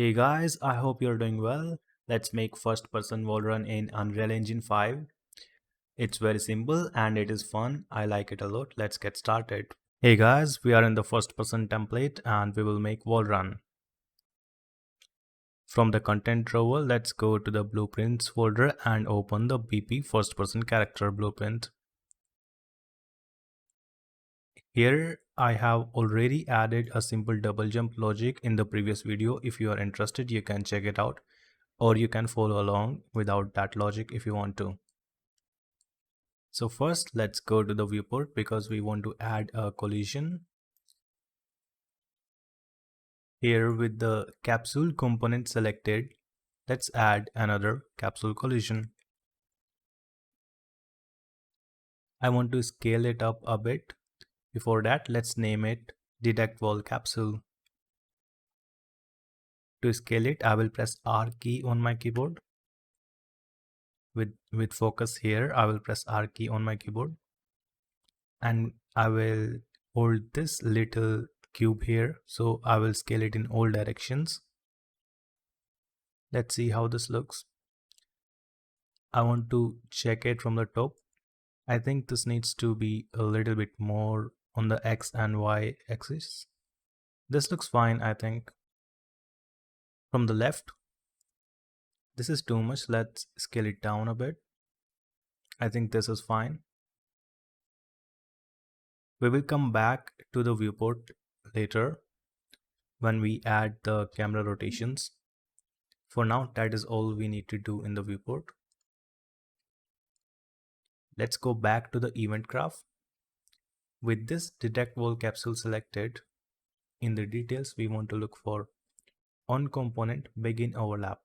Hey guys, I hope you're doing well. Let's make first person wall run in Unreal Engine 5. It's very simple and it is fun. I like it a lot. Let's get started. Hey guys, we are in the first person template and we will make wall run. From the content drawer, let's go to the blueprints folder and open the BP first person character blueprint. Here I have already added a simple double jump logic in the previous video. If you are interested, you can check it out, or you can follow along without that logic if you want to. So first let's go to the viewport because we want to add a collision. Here with the capsule component selected, let's add another capsule collision. I want to scale it up a bit. Before that, let's name it detect wall capsule. To scale it, I will press R key on my keyboard. With focus here, I will press R key on my keyboard. And I will hold this little cube here. So I will scale it in all directions. Let's see how this looks. I want to check it from the top. I think this needs to be a little bit more on the X and Y axis. This looks fine, I think. From the left, this is too much. Let's scale it down a bit. I think this is fine. We will come back to the viewport later when we add the camera rotations. For now, that is all we need to do in the viewport. Let's go back to the event graph. With this detect wall capsule selected, in the details we want to look for on component begin overlap.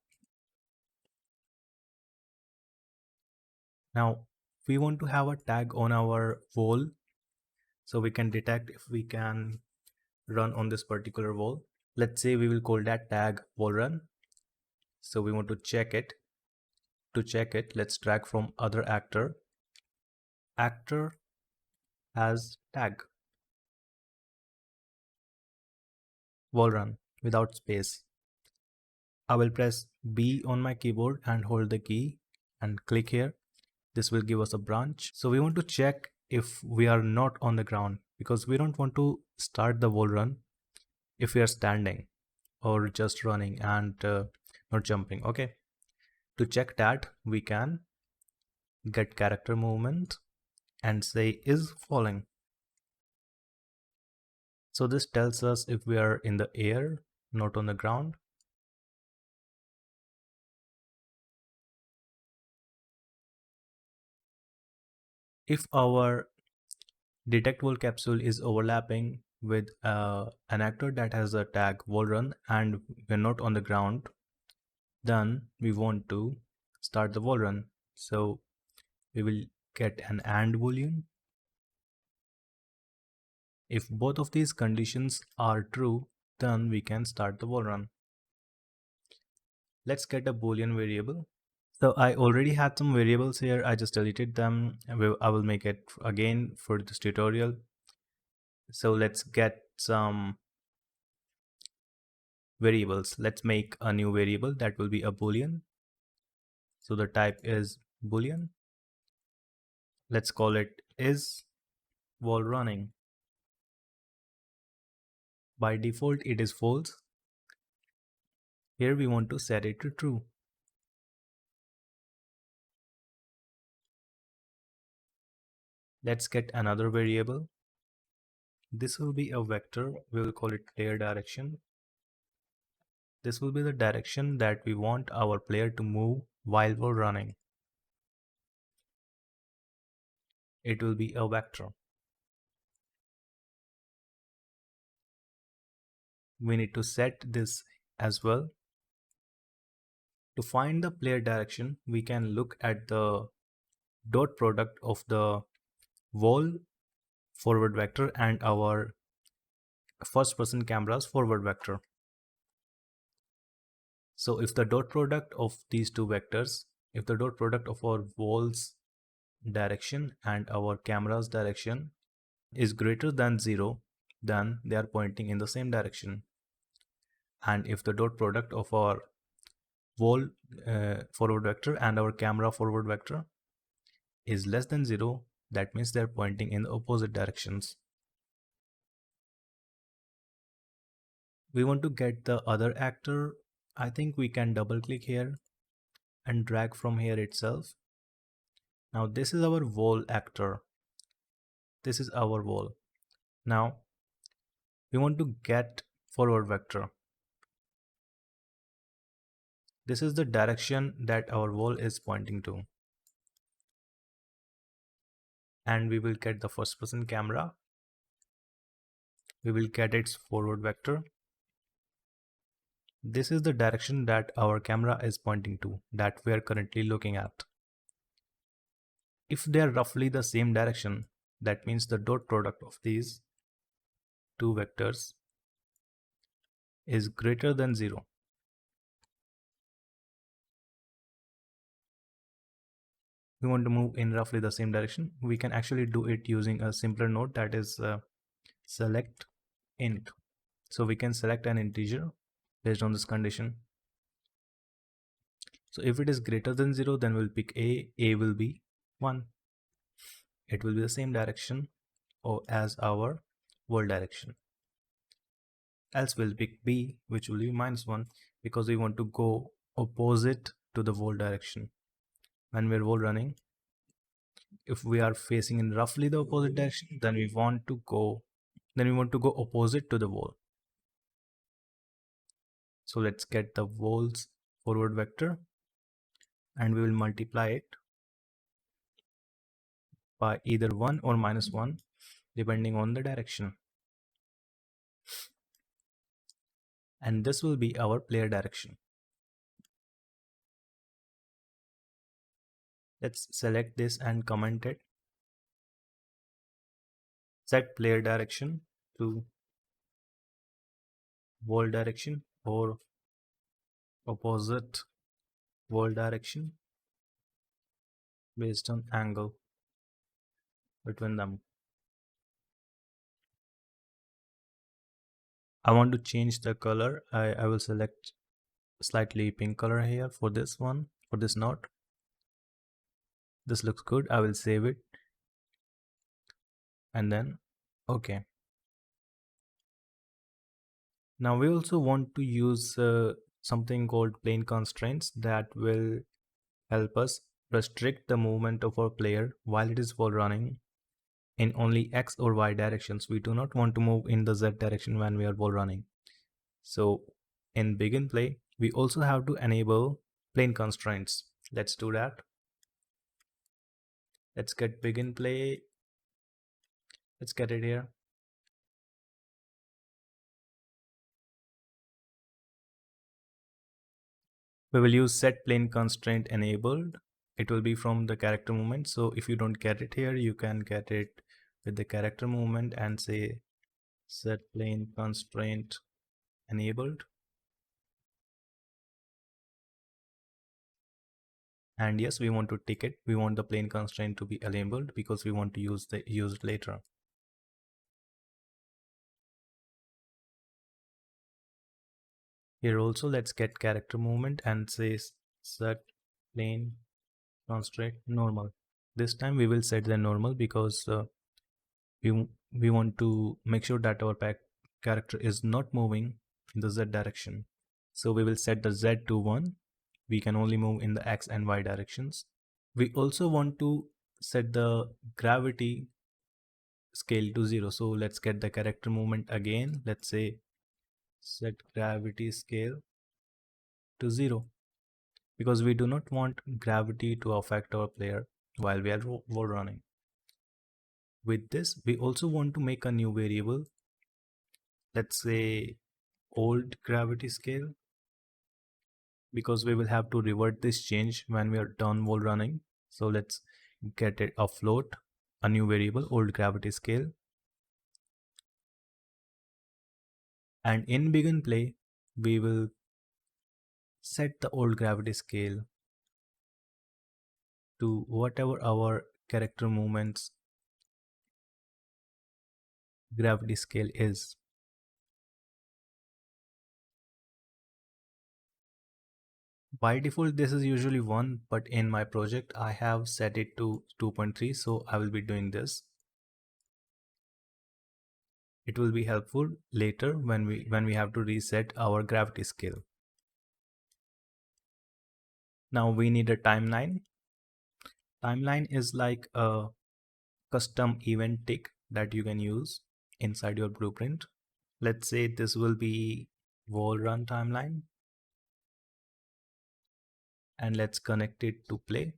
Now we want to have a tag on our wall so we can detect if we can run on this particular wall. Let's say we will call that tag wall run. So we want to check it. To check it, let's drag from other actor. Actor has tag wall run without space. I will press B on my keyboard and hold the key and click here. This will give us a branch. So we want to check if we are not on the ground because we don't want to start the wall run if we are standing or just running and not jumping. Okay. To check that, we can get character movement and say is falling. So this tells us if we are in the air, not on the ground. If our detect wall capsule is overlapping with an actor that has a tag wall run and we're not on the ground, then we want to start the wall run. So we will get an AND boolean. If both of these conditions are true, then we can start the wall run. Let's get a boolean variable. So I already had some variables here. I just deleted them. I will make it again for this tutorial. So let's get some variables. Let's make a new variable that will be a boolean. So the type is boolean. Let's call it is wall running. By default it is false. Here we want to set it to true. Let's get another variable. This will be a vector. We will call it player direction. This will be the direction that we want our player to move while we're running. It will be a vector. We need to set this as well. To find the player direction, we can look at the dot product of the wall forward vector and our first person camera's forward vector. So if the dot product of these two vectors, if the dot product of our wall's direction and our camera's direction is greater than 0, then they are pointing in the same direction. And if the dot product of our wall forward vector and our camera forward vector is less than 0, that means they're pointing in the opposite directions. We want to get the other actor. I think we can double click here and drag from here itself. Now this is our wall actor. This is our wall. Now we want to get forward vector. This is the direction that our wall is pointing to. And we will get the first person camera. We will get its forward vector. This is the direction that our camera is pointing to, that we are currently looking at. If they are roughly the same direction, that means the dot product of these two vectors is greater than 0. We want to move in roughly the same direction. We can actually do it using a simpler node, that is select int. So we can select an integer based on this condition. So if it is greater than 0, then we'll pick a will be 1. It will be the same direction or as our wall direction. Else we'll pick b, which will be -1, because we want to go opposite to the wall direction. When we're wall running, if we are facing in roughly the opposite direction, then we want to go opposite to the wall. So let's get the wall's forward vector and we will multiply it by either 1 or -1 depending on the direction. And this will be our player direction. Let's select this and comment it. Set player direction to wall direction or opposite wall direction based on angle between them. I want to change the color. I will select slightly pink color here for this one, for this node. This looks good. I will save it and then okay. Now we also want to use something called plane constraints that will help us restrict the movement of our player while it is wall running in only X or Y directions. We do not want to move in the Z direction when we are wall running. So in begin play, we also have to enable plane constraints. Let's do that. Let's get begin play. Let's get it here. We will use set plane constraint enabled. It will be from the character movement. So if you don't get it here, you can get it with the character movement and say set plane constraint enabled. And yes, we want to tick it. We want the plane constraint to be enabled because we want to use it later. Here also let's get character movement and say set plane constraint normal. This time we will set the normal because we want to make sure that our character is not moving in the Z direction. So we will set the Z to 1. We can only move in the X and Y directions. We also want to set the gravity scale to 0. So let's get the character movement again. Let's say set gravity scale to 0 because we do not want gravity to affect our player while we are wall running. With this, we also want to make a new variable. Let's say old gravity scale, because we will have to revert this change when we are done wall running. So let's get it a float, a new variable, old gravity scale. And in begin play, we will set the old gravity scale to whatever our character movements gravity scale is. By default, this is usually 1, but in my project, I have set it to 2.3, so I will be doing this. It will be helpful later when we have to reset our gravity scale. Now we need a timeline. Timeline is like a custom event tick that you can use inside your blueprint. Let's say this will be wall run timeline, and let's connect it to play.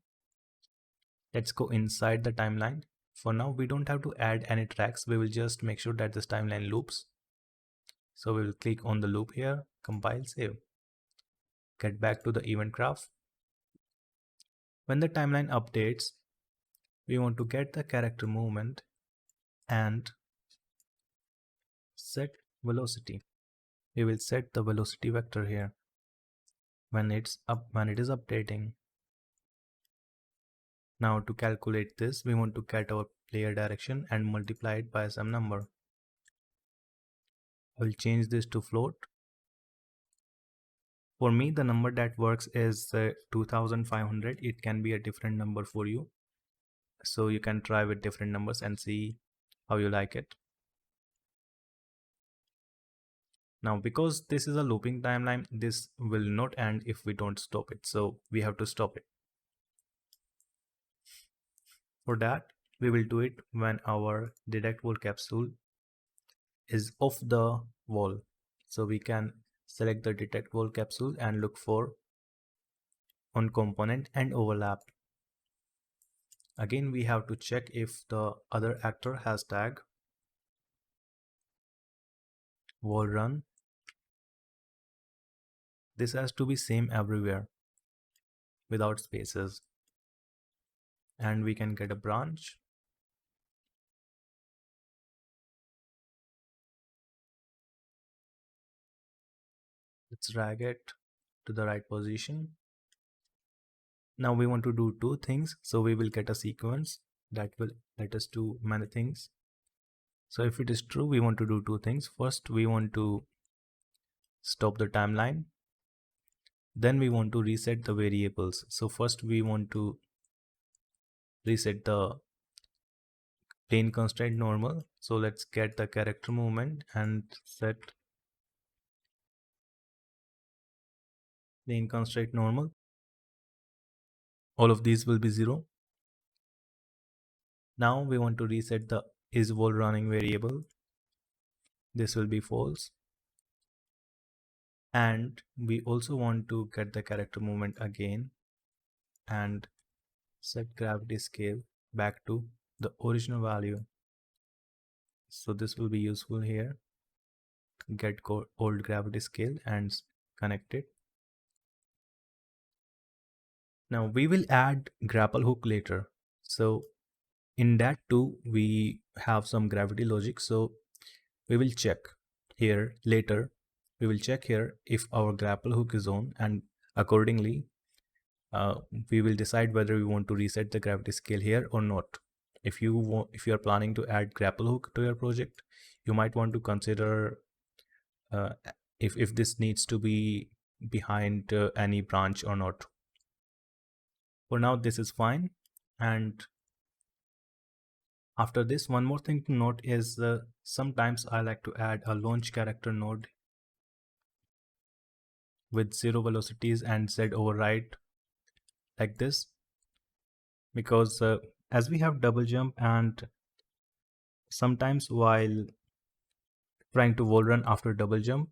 Let's go inside the timeline. For now, we don't have to add any tracks. We will just make sure that this timeline loops. So we will click on the loop here, compile, save. Get back to the event graph. When the timeline updates, we want to get the character movement and set velocity. We will set the velocity vector here when it is updating. Now to calculate this, we want to get our player direction and multiply it by some number. I will change this to float. For me, the number that works is 2500. It can be a different number for you. So you can try with different numbers and see how you like it. Now, because this is a looping timeline, this will not end if we don't stop it. So we have to stop it. For that, we will do it when our detect wall capsule is off the wall. So we can select the detect wall capsule and look for on component and overlap. Again, we have to check if the other actor has tag wall run. This has to be same everywhere without spaces. And we can get a branch. Let's drag it to the right position. Now we want to do two things. So we will get a sequence that will let us do many things. So if it is true, we want to do two things. First, we want to stop the timeline. Then we want to reset the variables. So first we want to reset the plane constraint normal. So let's get the character movement and set plane constraint normal. All of these will be 0. Now we want to reset the is wall running variable. This will be false. And we also want to get the character movement again and set gravity scale back to the original value. So this will be useful here. Get old gravity scale and connect it. Now we will add grapple hook later. So in that too, we have some gravity logic. So we will check here later. We will check here if our grapple hook is on, and accordingly, we will decide whether we want to reset the gravity scale here or not. If you are planning to add grapple hook to your project, you might want to consider if this needs to be behind any branch or not. For now, this is fine. And after this, one more thing to note is sometimes I like to add a launch character node with 0 velocities and Z override like this, because as we have double jump, and sometimes while trying to wall run after double jump,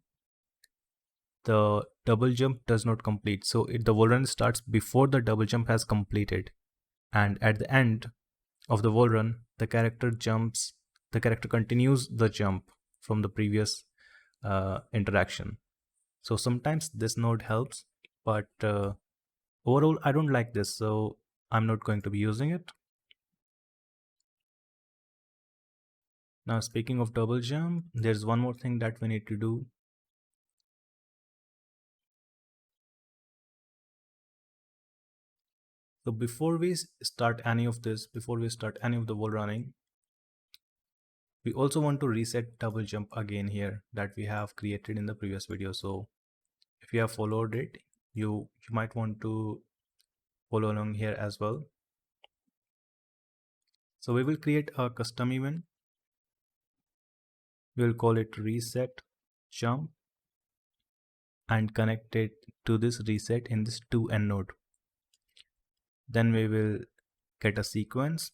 the double jump does not complete. So the wall run starts before the double jump has completed, and at the end of the wall run, the character continues the jump from the previous interaction. So sometimes this node helps, but overall I don't like this, so I'm not going to be using it. Now, speaking of double jump, there's one more thing that we need to do. So before we start any of this, before we start any of the wall running, we also want to reset double jump again here that we have created in the previous video. So if you have followed it, You might want to follow along here as well. So we will create a custom event. We'll call it reset jump and connect it to this reset in this to node. Then we will get a sequence,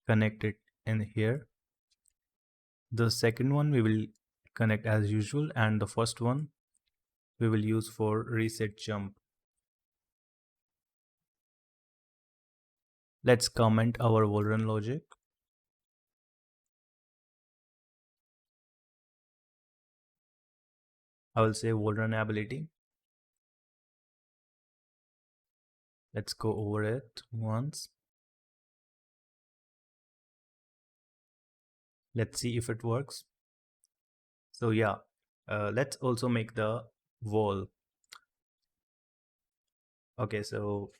connect it in here. The second one we will connect as usual, and the first one we will use for reset jump. Let's comment our wall run logic. I will say wall run ability. Let's go over it once. Let's see if it works. So yeah, let's also make the wall. Okay, so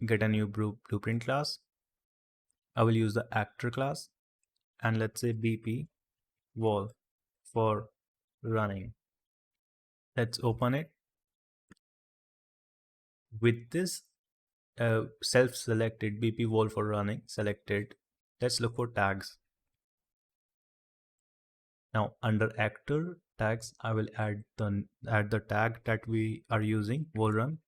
get a new blueprint class. I will use the actor class, and let's say BP wall for running. Let's open it. With this self-selected BP wall for running selected, let's look for tags. Now under actor tags, I will add the tag that we are using, wall run,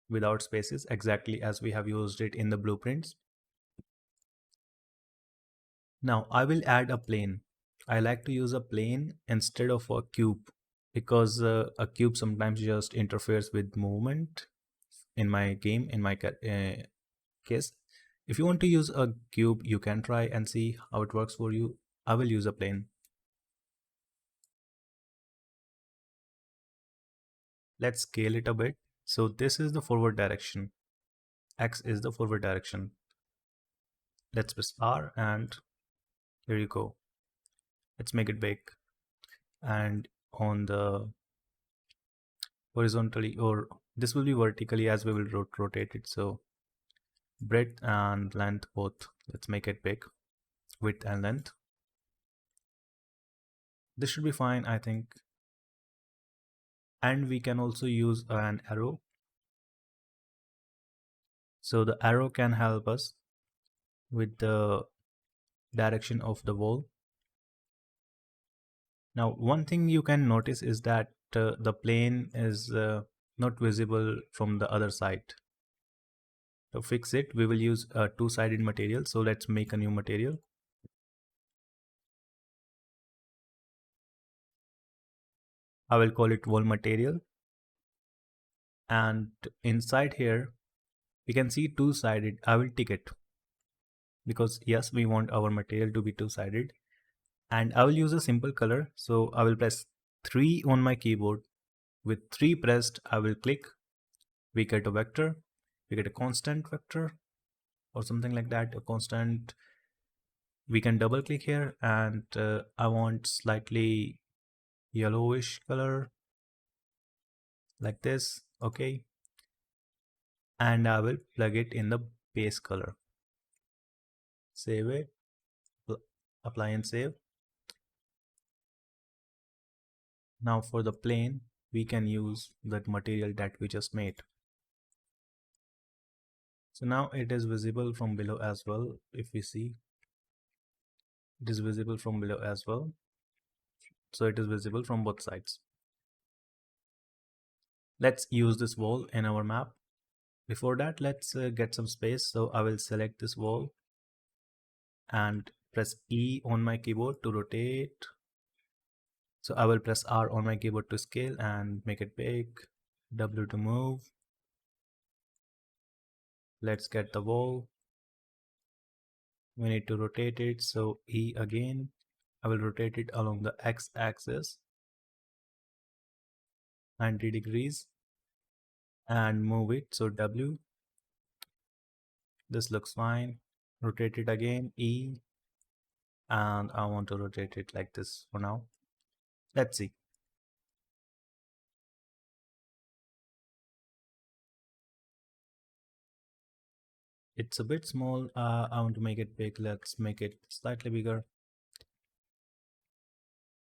without spaces, exactly as we have used it in the blueprints. Now I will add a plane. I like to use a plane instead of a cube because a cube sometimes just interferes with movement in my game, in my case. If you want to use a cube, you can try and see how it works for you. I will use a plane. Let's scale it a bit. So this is the forward direction. X is the forward direction. Let's press R and here you go. Let's make it big. And on the horizontally, or this will be vertically as we will rotate it. So breadth and length both. Let's make it big. Width and length. This should be fine, I think. And we can also use an arrow. So the arrow can help us with the direction of the wall. Now one thing you can notice is that the plane is not visible from the other side. To fix it, we will use a two-sided material. So let's make a new material. I will call it wall material. And inside here, we can see two-sided. I will tick it because yes, we want our material to be two-sided. And I will use a simple color. So I will press 3 on my keyboard. With 3 pressed, I will click. We get a vector. We get a constant vector or something like that. A constant. We can double click here, and I want slightly yellowish color like this. Okay. And I will plug it in the base color. Save it. Apply and save. Now for the plane, we can use that material that we just made. So now it is visible from below as well. If we see, it is visible from below as well. So it is visible from both sides. Let's use this wall in our map. Before that, let's get some space. So I will select this wall and press E on my keyboard to rotate. So I will press R on my keyboard to scale and make it big. W to move. Let's get the wall. We need to rotate it. So E again. I will rotate it along the X axis 90 degrees and move it. So W. This looks fine. Rotate it again. E. And I want to rotate it like this for now. Let's see. It's a bit small. I want to make it big. Let's make it slightly bigger.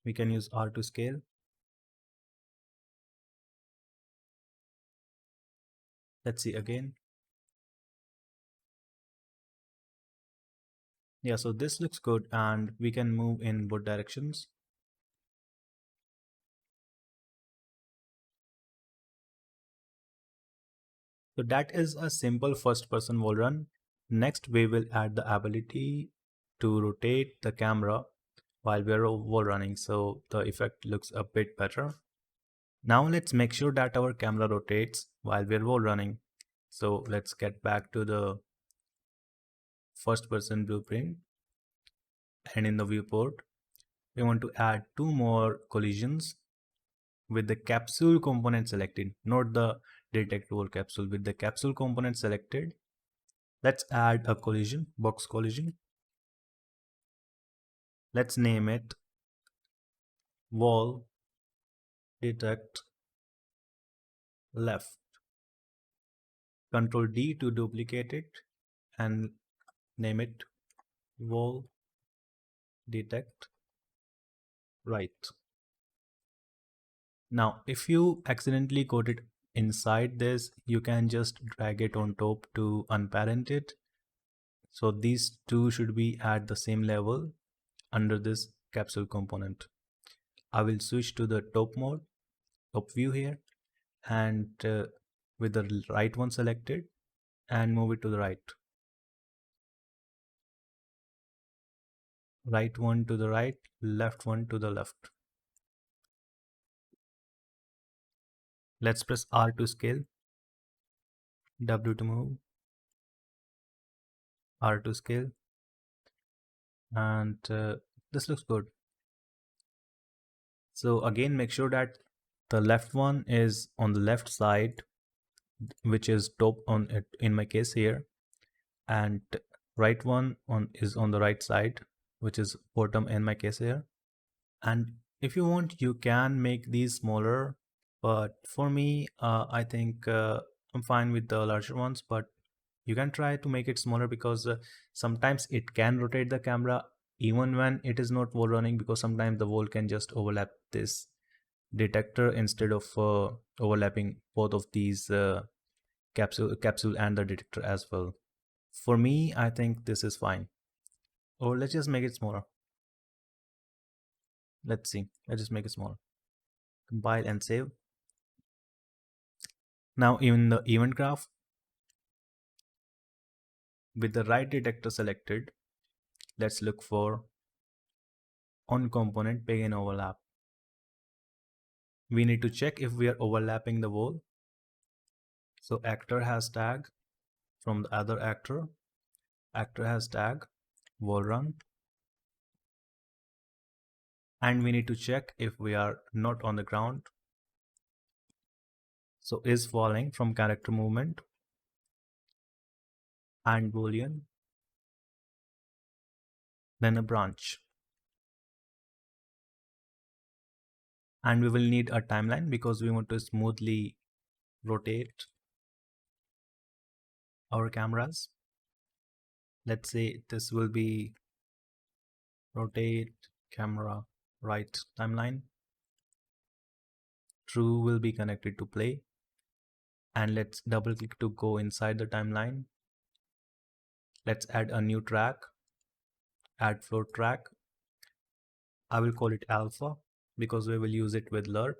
We can use R to scale. Let's see again. Yeah, so this looks good and we can move in both directions. So that is a simple first person wall run. Next, we will add the ability to rotate the camera while we're wall running. So the effect looks a bit better. Now let's make sure that our camera rotates while we're wall running. So let's get back to the first person blueprint, and in the viewport, we want to add two more collisions with the capsule component selected, not the detectable capsule. With the capsule component selected, let's add a collision, box collision. Let's name it wall detect left. Control D to duplicate it and name it wall detect right. Now, if you accidentally code it inside this, you can just drag it on top to unparent it. So these two should be at the same level under this capsule component. I will switch to the top mode, top view here, and with the right one selected and move it to the right. Right one to the right, left one to the left. Let's press R to scale, W to move, R to scale, and this looks good. So again, make sure that the left one is on the left side, which is top on it in my case here, and right one on is on the right side, which is bottom in my case here. And if you want, you can make these smaller, but for me, I think I'm fine with the larger ones, but you can try to make it smaller because sometimes it can rotate the camera even when it is not wall running, because sometimes the wall can just overlap this detector instead of overlapping both of these capsule and the detector as well. For me, I think this is fine. Or let's just make it smaller. Let's see. Let's just make it smaller. Compile and save. Now in the event graph, with the right detector selected, let's look for on component begin overlap. We need to check if we are overlapping the wall. So actor has tag from the other actor. Actor has tag wall run. And we need to check if we are not on the ground. So is falling from character movement and boolean, then a branch. And we will need a timeline because we want to smoothly rotate our cameras. Let's say this will be rotate camera right timeline. True will be connected to play. And let's double click to go inside the timeline. Let's add a new track, add float track. I will call it alpha because we will use it with lerp.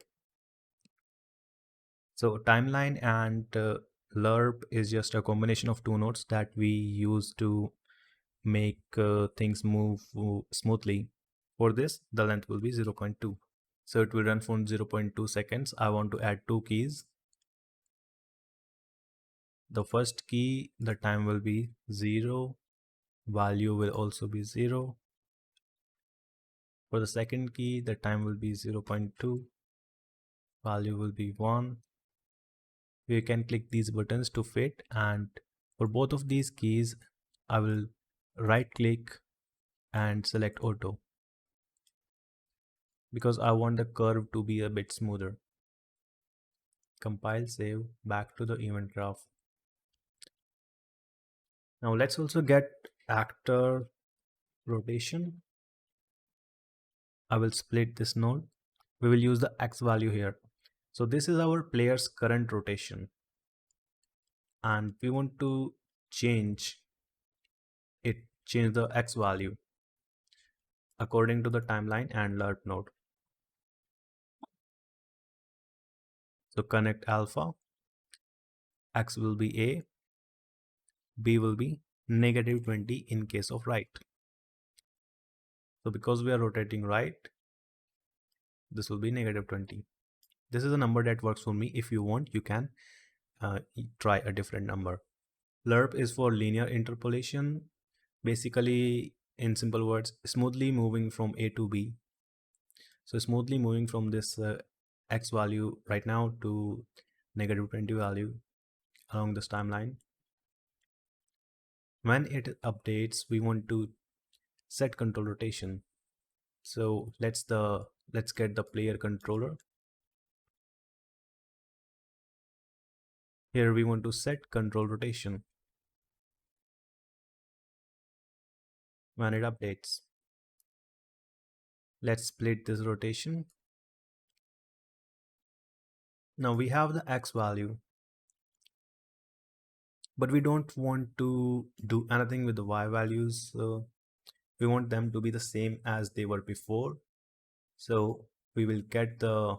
So timeline and lerp is just a combination of two nodes that we use to make things move smoothly. For this, the length will be 0.2. So it will run for 0.2 seconds. I want to add two keys. The first key, the time will be 0. Value will also be 0. For the second key, the time will be 0.2. Value will be 1. We can click these buttons to fit, and for both of these keys, I will right click and select auto because I want the curve to be a bit smoother. Compile, save, back to the event graph. Now let's also get actor rotation. I will split this node. We will use the X value here. So this is our player's current rotation, and we want to change change the X value according to the timeline and lerp node. So connect alpha, X will be A, B will be -20 in case of right. So because we are rotating right, this will be -20. This is a number that works for me. If you want, you can try a different number. Lerp is for linear interpolation. Basically, in simple words, smoothly moving from A to B. So smoothly moving from this X value right now to -20 value along this timeline. When it updates, we want to set control rotation. So let's get the player controller. Here we want to set control rotation when it updates. Let's split this rotation. Now we have the X value, but we don't want to do anything with the Y values. So we want them to be the same as they were before. So we will get the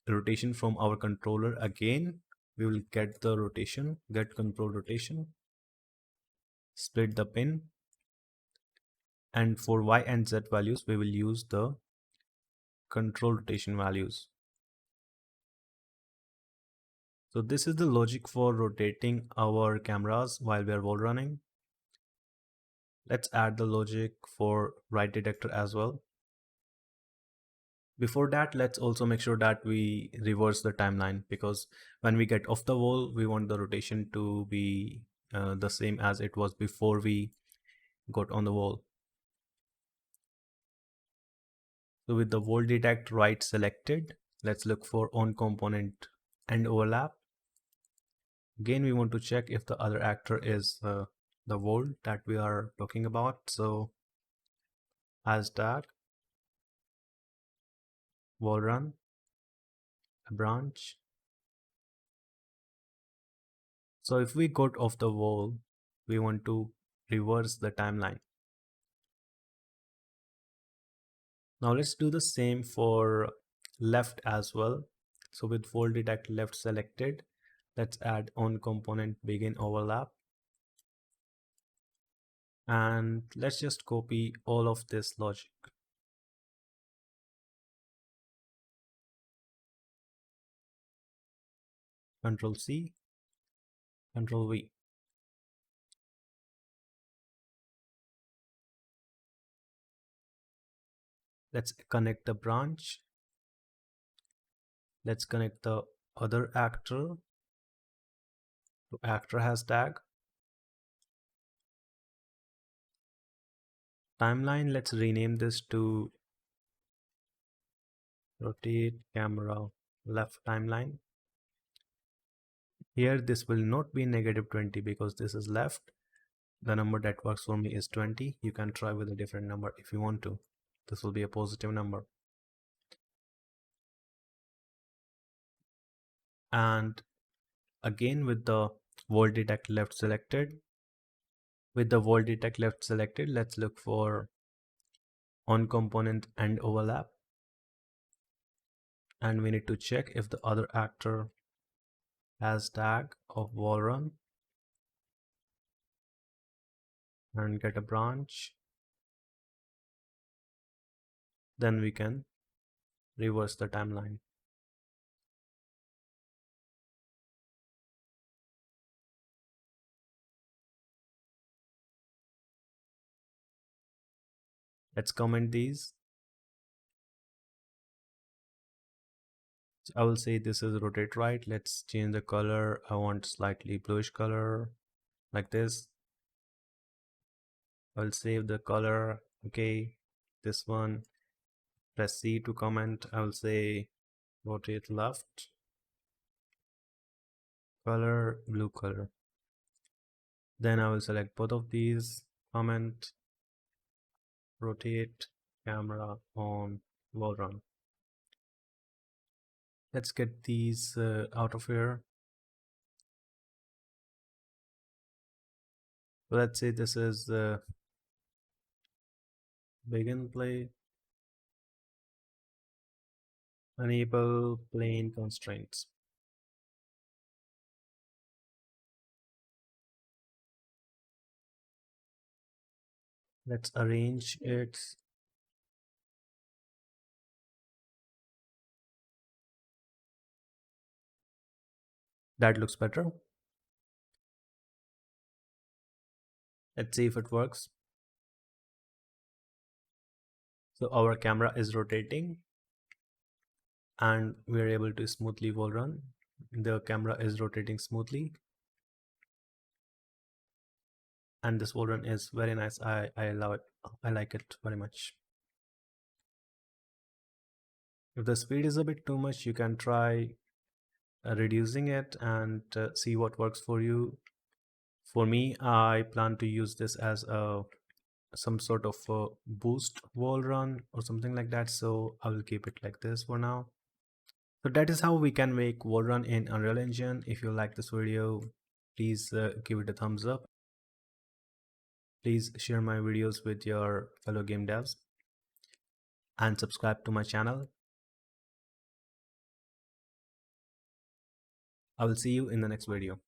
rotation from our controller again. We will get the rotation, get control rotation, split the pin, and for Y and Z values we will use the control rotation values. So this is the logic for rotating our cameras while we are wall running. Let's add the logic for right detector as well. Before that, let's also make sure that we reverse the timeline, because when we get off the wall, we want the rotation to be the same as it was before we got on the wall. So with the wall detect right selected, let's look for on component and overlap. Again, we want to check if the other actor is the wall that we are talking about. So as that wall run, a branch. So if we got off the wall, we want to reverse the timeline. Now let's do the same for left as well. So with fold detect left selected, let's add on component begin overlap. And let's just copy all of this logic. Control C, Control V. Let's connect the branch. Let's connect the other actor to actor has tag. Timeline, let's rename this to rotate camera left timeline. Here this will not be -20 because this is left. The number that works for me is 20. You can try with a different number if you want to. This will be a positive number. And again with the wall detect left selected, let's look for on component and overlap. And we need to check if the other actor has tag of wall run and get a branch. Then we can reverse the timeline. Let's comment these. I will say this is rotate right. Let's change the color. I want slightly bluish color like this. I'll save the color. Okay, this one. Press C to comment. I will say rotate left. Color, blue color. Then I will select both of these. Comment, rotate, camera on, wall run. Let's get these out of here. Let's say this is the begin play, enable plane constraints. Let's arrange it. That looks better. Let's see if it works. So our camera is rotating and we are able to smoothly wall run. The camera is rotating smoothly and this wall run is very nice. I love it. I like it very much. If the speed is a bit too much, you can try reducing it and see what works for you. For me, I plan to use this as a some sort of a boost wall run or something like that, so I will keep it like this for now. So that is how we can make wall run in Unreal Engine. If you like this video, please give it a thumbs up. Please share my videos with your fellow game devs and subscribe to my channel. I will see you in the next video.